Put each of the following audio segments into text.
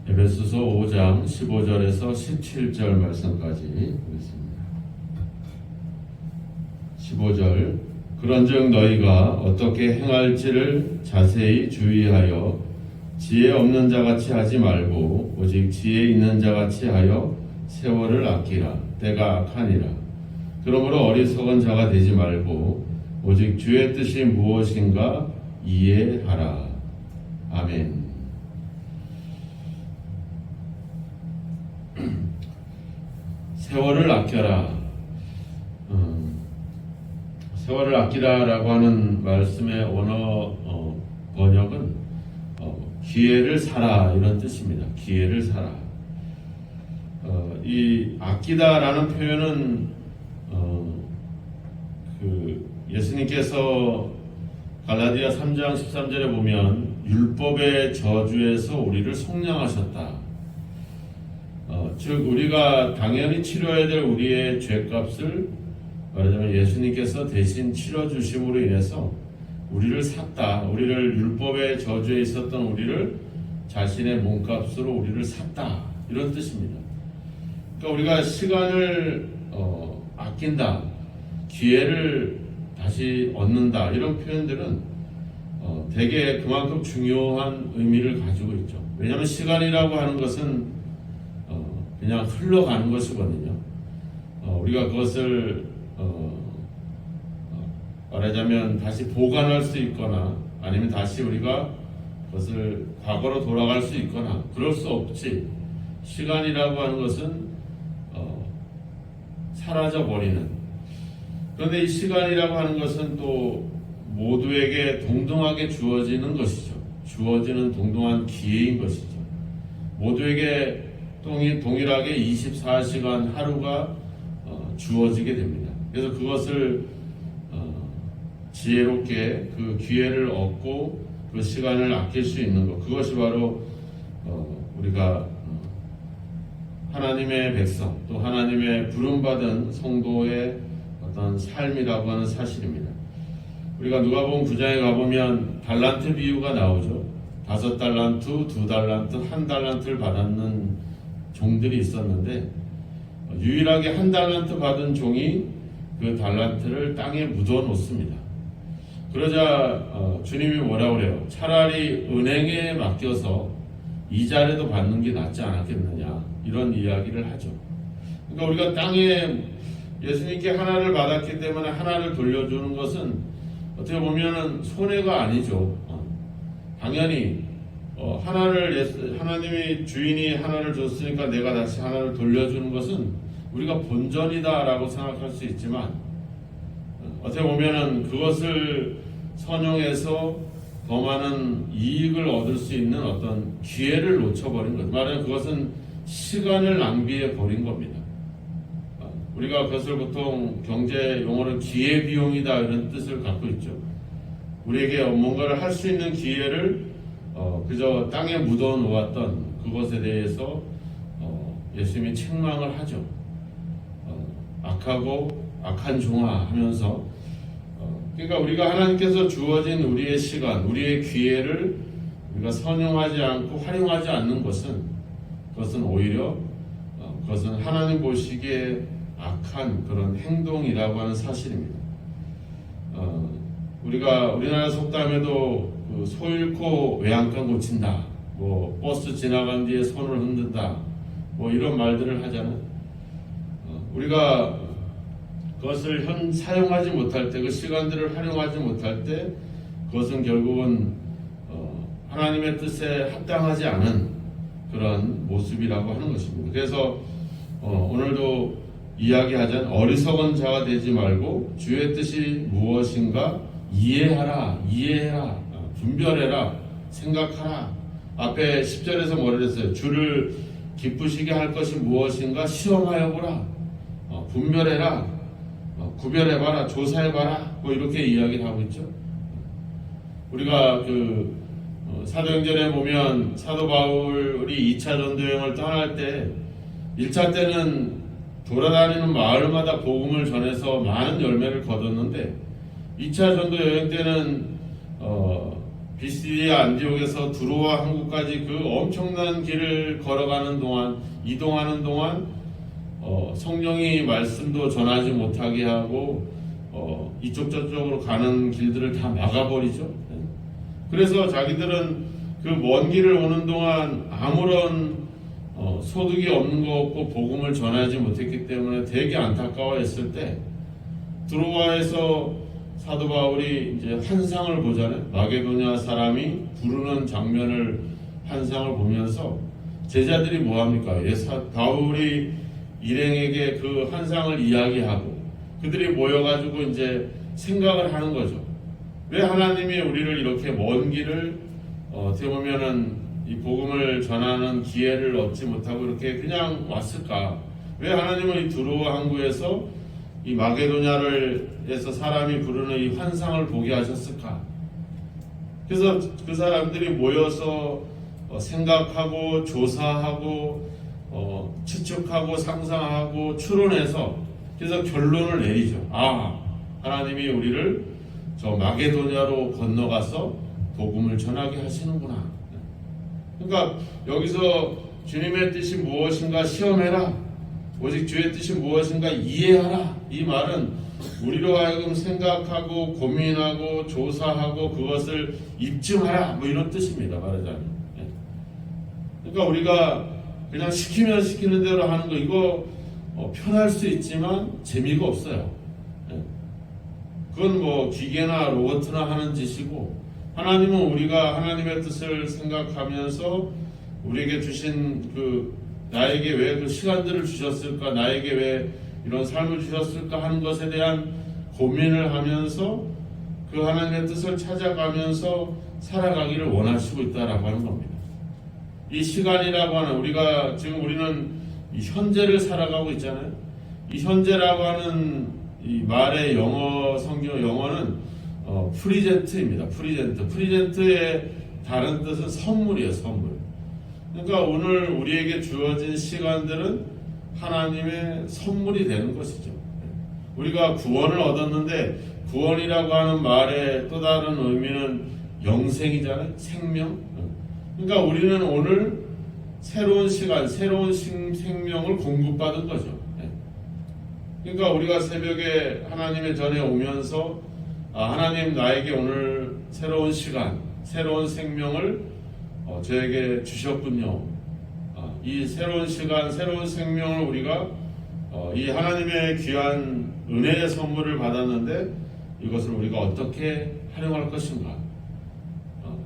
에베소서 5장 15절에서 17절 말씀까지 보겠습니다. 15절 그런즉 너희가 어떻게 행할지를 자세히 주의하여 지혜 없는 자같이 하지 말고 오직 지혜 있는 자같이 하여 세월을 아끼라. 때가 악하니라. 그러므로 어리석은 자가 되지 말고 오직 주의 뜻이 무엇인가 이해하라. 아멘. 세월을 아껴라. 세월을 아끼라라고 하는 말씀의 원어 번역은 기회를 사라 이런 뜻입니다. 기회를 사라. 이 아끼다라는 표현은 예수님께서 갈라디아 3장 13절에 보면 율법의 저주에서 우리를 속량하셨다. 즉 우리가 당연히 치러야 될 우리의 죄값을 말하자면 예수님께서 대신 치러주심으로 인해서 우리를 샀다. 우리를 율법의 저주에 있었던 우리를 자신의 몸값으로 우리를 샀다. 이런 뜻입니다. 그러니까 우리가 시간을 아낀다. 기회를 다시 얻는다. 이런 표현들은 되게 그만큼 중요한 의미를 가지고 있죠. 왜냐하면 시간이라고 하는 것은 그냥 흘러가는 것이거든요. 우리가 그것을 말하자면 다시 보관할 수 있거나 아니면 다시 우리가 그것을 과거로 돌아갈 수 있거나 그럴 수 없지. 시간이라고 하는 것은 사라져버리는. 그런데 이 시간이라고 하는 것은 또 모두에게 동등하게 주어지는 것이죠. 주어지는 동등한 기회인 것이죠. 모두에게 동일하게 24시간 하루가 주어지게 됩니다. 그래서 그것을 지혜롭게 그 기회를 얻고 그 시간을 아낄 수 있는 것, 그것이 바로 우리가 하나님의 백성 또 하나님의 부름받은 성도의 어떤 삶이라고 하는 사실입니다. 우리가 누가복음 9장에 가보면 달란트 비유가 나오죠. 5달란트, 2달란트, 1달란트를 받았는 종들이 있었는데 유일하게 1달란트 받은 종이 그 달란트를 땅에 묻어 놓습니다. 그러자 주님이 뭐라고 그래요? 차라리 은행에 맡겨서 이자라도 받는 게 낫지 않았겠느냐, 이런 이야기를 하죠. 그러니까 우리가 땅에 예수님께 하나를 받았기 때문에 하나를 돌려주는 것은 어떻게 보면 손해가 아니죠. 당연히 하나님이 주인이 하나를 줬으니까 내가 다시 하나를 돌려주는 것은 우리가 본전이다라고 생각할 수 있지만 어떻게 보면은 그것을 선용해서 더 많은 이익을 얻을 수 있는 어떤 기회를 놓쳐버린 것. 말하자면 그것은 시간을 낭비해 버린 겁니다. 우리가 그것을 보통 경제 용어로 기회비용이다 이런 뜻을 갖고 있죠. 우리에게 뭔가를 할 수 있는 기회를 그저 땅에 묻어 놓았던 그것에 대해서 예수님이 책망을 하죠. 악하고 악한 종아 하면서 그러니까 우리가 하나님께서 주어진 우리의 시간, 우리의 기회를 우리가 선용하지 않고 활용하지 않는 것은 그것은 오히려 그것은 하나님 보시기에 악한 그런 행동이라고 하는 사실입니다. 우리가 우리나라 속담에도 그 소 잃고 외양간 고친다, 뭐 버스 지나간 뒤에 손을 흔든다, 뭐 이런 말들을 하잖아요. 우리가 그것을 사용하지 못할 때, 그 시간들을 활용하지 못할 때 그것은 결국은 하나님의 뜻에 합당하지 않은 그런 모습이라고 하는 것입니다. 그래서 오늘도 이야기하자면 어리석은 자가 되지 말고 주의 뜻이 무엇인가 이해하라, 이해해라, 분별해라, 생각하라. 앞에 10절에서 뭐를 했어요? 주를 기쁘시게 할 것이 무엇인가 시험하여 보라, 분별해라, 구별해봐라, 조사해봐라, 뭐 이렇게 이야기를 하고 있죠. 우리가 사도행전에 보면 사도 바울이 2차 전도여행을 떠날 때 1차 때는 돌아다니는 마을마다 복음을 전해서 많은 열매를 거뒀는데 2차 전도 여행 때는 비시디아 안디옥에서 두로와 항구까지 그 엄청난 길을 걸어가는 동안, 이동하는 동안 성령이 말씀도 전하지 못하게 하고 이쪽 저쪽으로 가는 길들을 다 막아버리죠. 그래서 자기들은 그 먼 길을 오는 동안 아무런 소득이 없는 거 없고 복음을 전하지 못했기 때문에 되게 안타까워했을 때 드로아에서 사도 바울이 이제 환상을 보잖아요. 마게도냐 사람이 부르는 장면을 환상을 보면서 제자들이 뭐 합니까? 바울이 일행에게 그 환상을 이야기하고 그들이 모여가지고 이제 생각을 하는 거죠. 왜 하나님이 우리를 이렇게 먼 길을 어떻게 보면은 이 복음을 전하는 기회를 얻지 못하고 이렇게 그냥 왔을까? 왜 하나님은 이 두로와 항구에서 이 마게도냐에서 사람이 부르는 이 환상을 보게 하셨을까? 그래서 그 사람들이 모여서 생각하고 조사하고 추측하고 상상하고 추론해서 그래서 결론을 내리죠. 하나님이 우리를 저 마게도냐로 건너가서 복음을 전하게 하시는구나. 그러니까 여기서 주님의 뜻이 무엇인가 시험해라. 오직 주의 뜻이 무엇인가 이해하라. 이 말은 우리로 하여금 생각하고 고민하고 조사하고 그것을 입증하라. 뭐 이런 뜻입니다. 말하자면. 그러니까 우리가 그냥 시키면 시키는 대로 하는 거 이거 편할 수 있지만 재미가 없어요. 그건 뭐 기계나 로봇이나 하는 짓이고 하나님은 우리가 하나님의 뜻을 생각하면서 우리에게 주신 나에게 왜 그 시간들을 주셨을까, 나에게 왜 이런 삶을 주셨을까 하는 것에 대한 고민을 하면서 그 하나님의 뜻을 찾아가면서 살아가기를 원하시고 있다라고 하는 겁니다. 이 시간이라고 하는 우리는 이 현재를 살아가고 있잖아요. 이 현재라고 하는 이 말의 성경 영어는 프리젠트입니다. 프리젠트의 다른 뜻은 선물이에요. 선물. 그러니까 오늘 우리에게 주어진 시간들은 하나님의 선물이 되는 것이죠. 우리가 구원을 얻었는데 구원이라고 하는 말의 또 다른 의미는 영생이잖아요. 생명. 그러니까 우리는 오늘 새로운 시간, 새로운 생명을 공급받은 거죠. 그러니까 우리가 새벽에 하나님의 전에 오면서 하나님 나에게 오늘 새로운 시간, 새로운 생명을 저에게 주셨군요. 이 새로운 시간, 새로운 생명을 우리가 이 하나님의 귀한 은혜의 선물을 받았는데 이것을 우리가 어떻게 활용할 것인가?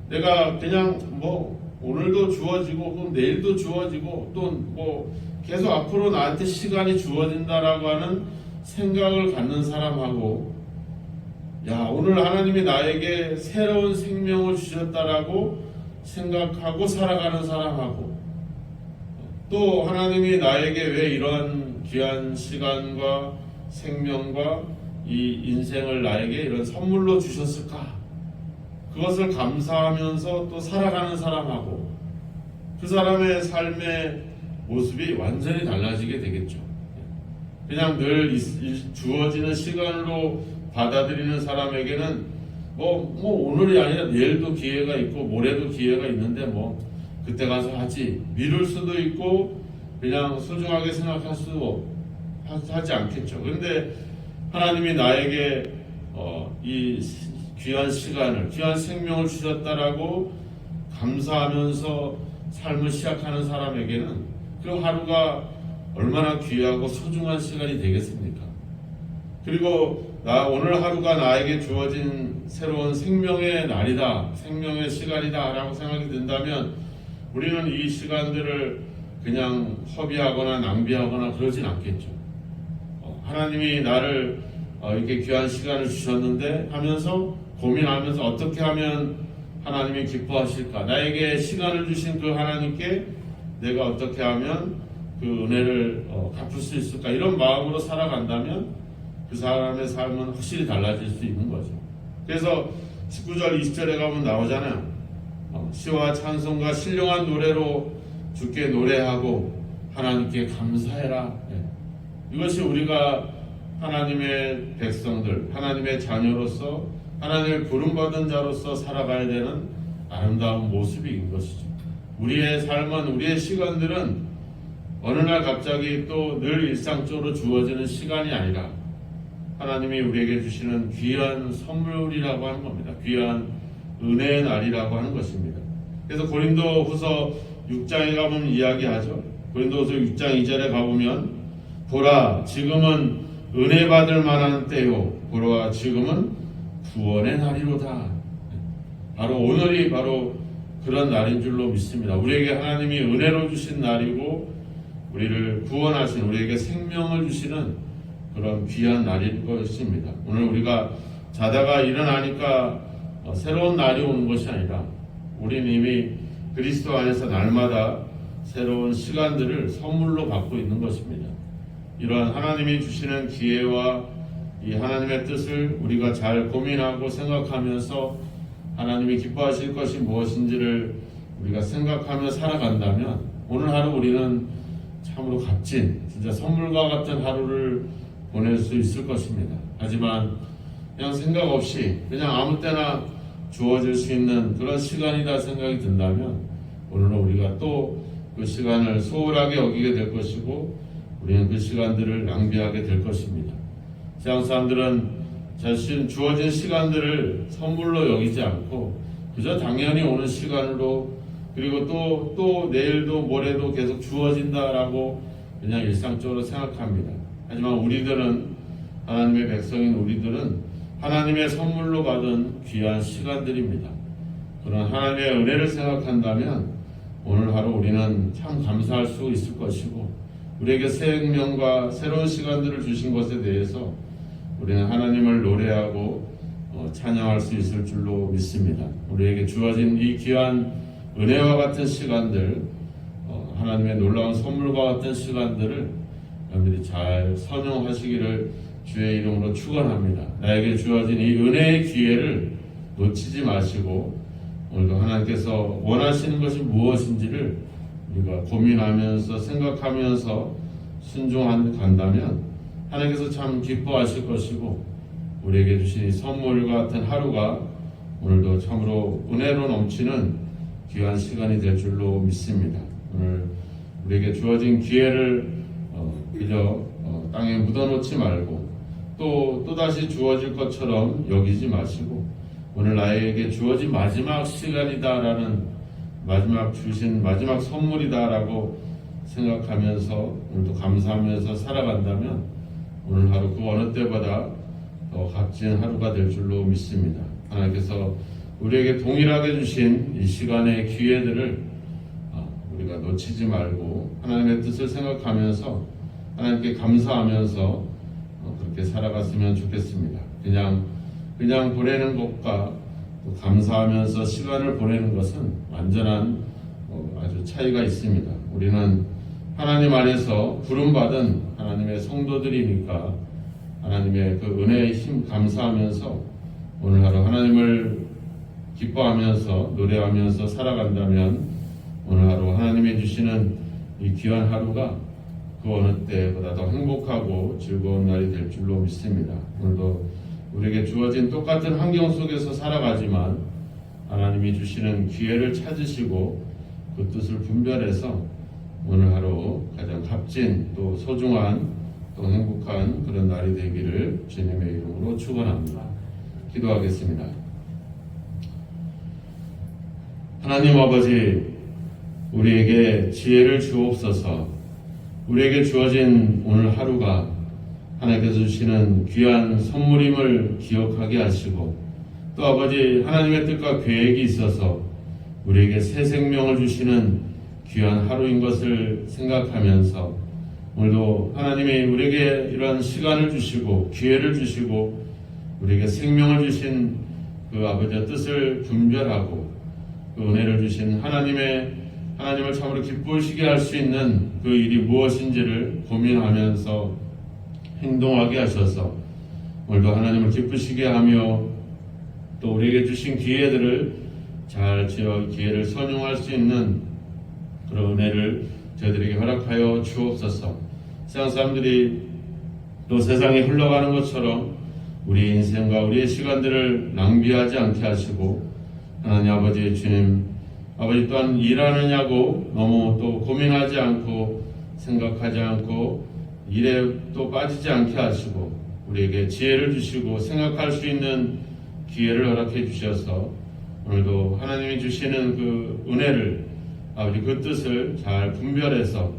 내가 그냥 오늘도 주어지고 내일도 주어지고 또 계속 앞으로 나한테 시간이 주어진다라고 하는 생각을 갖는 사람하고 오늘 하나님이 나에게 새로운 생명을 주셨다라고 생각하고 살아가는 사람하고 또 하나님이 나에게 왜 이러한 귀한 시간과 생명과 이 인생을 나에게 이런 선물로 주셨을까? 그것을 감사하면서 또 살아가는 사람하고 그 사람의 삶의 모습이 완전히 달라지게 되겠죠. 그냥 늘 주어지는 시간으로 받아들이는 사람에게는 오늘이 아니라 내일도 기회가 있고 모레도 기회가 있는데 그때 가서 하지 미룰 수도 있고 그냥 소중하게 생각할 수도 하지 않겠죠. 그런데 하나님이 나에게 이 귀한 시간을 귀한 생명을 주셨다라고 감사하면서 삶을 시작하는 사람에게는 그 하루가 얼마나 귀하고 소중한 시간이 되겠습니까? 그리고 오늘 하루가 나에게 주어진 새로운 생명의 날이다, 생명의 시간이다 라고 생각이 든다면 우리는 이 시간들을 그냥 허비하거나 낭비하거나 그러진 않겠죠. 하나님이 나를 이렇게 귀한 시간을 주셨는데 하면서 고민하면서 어떻게 하면 하나님이 기뻐하실까? 나에게 시간을 주신 그 하나님께 내가 어떻게 하면 그 은혜를 갚을 수 있을까? 이런 마음으로 살아간다면 그 사람의 삶은 확실히 달라질 수 있는 거죠. 그래서 19절 20절에 가면 나오잖아요. 시와 찬송과 신령한 노래로 주께 노래하고 하나님께 감사해라. 이것이 우리가 하나님의 백성들, 하나님의 자녀로서 하나님의 부름받은 자로서 살아가야 되는 아름다운 모습인 것이죠. 우리의 삶은, 우리의 시간들은 어느 날 갑자기 또 늘 일상적으로 주어지는 시간이 아니라 하나님이 우리에게 주시는 귀한 선물이라고 하는 겁니다. 귀한 은혜의 날이라고 하는 것입니다. 그래서 고린도후서 6장에 가보면 이야기하죠. 고린도후서 6장 2절에 가보면 보라 지금은 은혜 받을 만한 때요 보라 지금은 구원의 날이로다. 바로 오늘이 바로 그런 날인 줄로 믿습니다. 우리에게 하나님이 은혜로 주신 날이고 우리를 구원하신, 우리에게 생명을 주시는 그런 귀한 날일 것입니다. 오늘 우리가 자다가 일어나니까 새로운 날이 오는 것이 아니라 우리는 이미 그리스도 안에서 날마다 새로운 시간들을 선물로 받고 있는 것입니다. 이러한 하나님이 주시는 기회와 이 하나님의 뜻을 우리가 잘 고민하고 생각하면서 하나님이 기뻐하실 것이 무엇인지를 우리가 생각하며 살아간다면 오늘 하루 우리는 참으로 값진 진짜 선물과 같은 하루를 보낼 수 있을 것입니다. 하지만 그냥 생각 없이 그냥 아무 때나 주어질 수 있는 그런 시간이다 생각이 든다면 오늘은 우리가 또 그 시간을 소홀하게 여기게 될 것이고 우리는 그 시간들을 낭비하게 될 것입니다. 세상 사람들은 자신 주어진 시간들을 선물로 여기지 않고 그저 당연히 오는 시간으로 그리고 또 내일도 모레도 계속 주어진다라고 그냥 일상적으로 생각합니다. 하지만 우리들은 하나님의 백성인 우리들은 하나님의 선물로 받은 귀한 시간들입니다. 그런 하나님의 은혜를 생각한다면 오늘 하루 우리는 참 감사할 수 있을 것이고 우리에게 새 생명과 새로운 시간들을 주신 것에 대해서 우리는 하나님을 노래하고 찬양할 수 있을 줄로 믿습니다. 우리에게 주어진 이 귀한 은혜와 같은 시간들, 하나님의 놀라운 선물과 같은 시간들을 여러분들이 잘 선용하시기를 주의 이름으로 축원합니다. 나에게 주어진 이 은혜의 기회를 놓치지 마시고 오늘도 하나님께서 원하시는 것이 무엇인지를 우리가 고민하면서 생각하면서 순종한다면 하나님께서 참 기뻐하실 것이고 우리에게 주신 선물 같은 하루가 오늘도 참으로 은혜로 넘치는 귀한 시간이 될 줄로 믿습니다. 오늘 우리에게 주어진 기회를 그저 땅에 묻어놓지 말고 또다시 주어질 것처럼 여기지 마시고 오늘 나에게 주어진 마지막 시간이다라는 주신 마지막 선물이다라고 생각하면서 오늘도 감사하면서 살아간다면 오늘 하루 그 어느 때보다 더 값진 하루가 될 줄로 믿습니다. 하나님께서 우리에게 동일하게 주신 이 시간의 기회들을 우리가 놓치지 말고 하나님의 뜻을 생각하면서 하나님께 감사하면서 그렇게 살아갔으면 좋겠습니다. 그냥 보내는 것과 또 감사하면서 시간을 보내는 것은 완전한 아주 차이가 있습니다. 우리는 하나님 안에서 부름받은 하나님의 성도들이니까 하나님의 그 은혜의 힘 감사하면서 오늘 하루 하나님을 기뻐하면서 노래하면서 살아간다면 오늘 하루 하나님이 주시는 이 귀한 하루가 그 어느 때보다 더 행복하고 즐거운 날이 될 줄로 믿습니다. 오늘도 우리에게 주어진 똑같은 환경 속에서 살아가지만 하나님이 주시는 기회를 찾으시고 그 뜻을 분별해서 오늘 하루 가장 값진 또 소중한 또 행복한 그런 날이 되기를 주님의 이름으로 축원합니다. 기도하겠습니다. 하나님 아버지, 우리에게 지혜를 주옵소서. 우리에게 주어진 오늘 하루가 하나님께서 주시는 귀한 선물임을 기억하게 하시고 또 아버지 하나님의 뜻과 계획이 있어서 우리에게 새 생명을 주시는 귀한 하루인 것을 생각하면서 오늘도 하나님이 우리에게 이러한 시간을 주시고 기회를 주시고 우리에게 생명을 주신 그 아버지의 뜻을 분별하고 그 은혜를 주신 하나님을 참으로 기쁘시게 할 수 있는 그 일이 무엇인지를 고민하면서 행동하게 하셔서 오늘도 하나님을 기쁘시게 하며 또 우리에게 주신 기회들을 잘 기회를 선용할 수 있는 그런 은혜를 저희들에게 허락하여 주옵소서. 세상 사람들이 또 세상이 흘러가는 것처럼 우리 인생과 우리의 시간들을 낭비하지 않게 하시고 하나님 아버지 주님, 아버지 또한 일하느냐고 너무 또 고민하지 않고 생각하지 않고 일에 또 빠지지 않게 하시고 우리에게 지혜를 주시고 생각할 수 있는 기회를 허락해 주셔서 오늘도 하나님이 주시는 그 은혜를 아버지 그 뜻을 잘 분별해서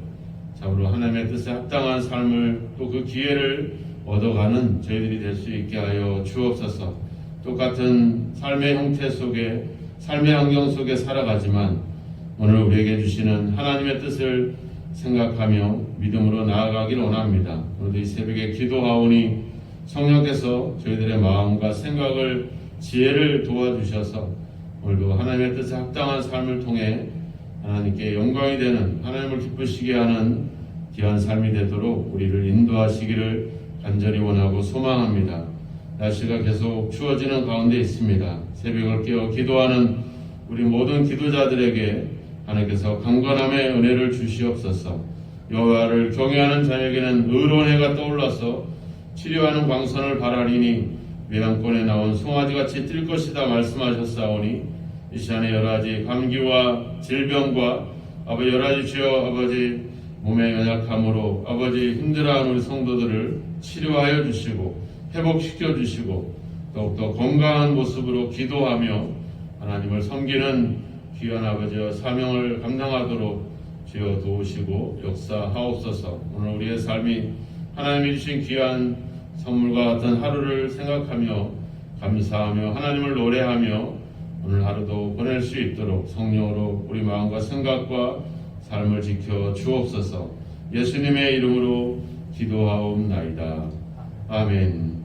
참으로 하나님의 뜻에 합당한 삶을 또 그 기회를 얻어가는 저희들이 될 수 있게 하여 주옵소서. 똑같은 삶의 형태 속에 삶의 환경 속에 살아가지만 오늘 우리에게 주시는 하나님의 뜻을 생각하며 믿음으로 나아가길 원합니다. 오늘도 이 새벽에 기도하오니 성령께서 저희들의 마음과 생각을 지혜를 도와주셔서 오늘도 하나님의 뜻에 합당한 삶을 통해 하나님께 영광이 되는 하나님을 기쁘시게 하는 귀한 삶이 되도록 우리를 인도하시기를 간절히 원하고 소망합니다. 날씨가 계속 추워지는 가운데 있습니다. 새벽을 깨어 기도하는 우리 모든 기도자들에게 하나님께서 강건함의 은혜를 주시옵소서. 여호와를 경외하는 자에게는 의로운 해가 떠올라서 치료하는 광선을 바라리니 외양권에 나온 송아지같이 뛸 것이다 말씀하셨사오니 이 시간에 여러가지 감기와 질병과 아버지 여러가지 주여 아버지 몸의 연약함으로 아버지 힘들어하는 우리 성도들을 치료하여 주시고 회복시켜 주시고 더욱더 건강한 모습으로 기도하며 하나님을 섬기는 귀한 아버지와 사명을 감당하도록 주여 도우시고 역사하옵소서. 오늘 우리의 삶이 하나님이 주신 귀한 선물과 같은 하루를 생각하며 감사하며 하나님을 노래하며 오늘 하루도 보낼 수 있도록 성령으로 우리 마음과 생각과 삶을 지켜 주옵소서. 예수님의 이름으로 기도하옵나이다. 아멘.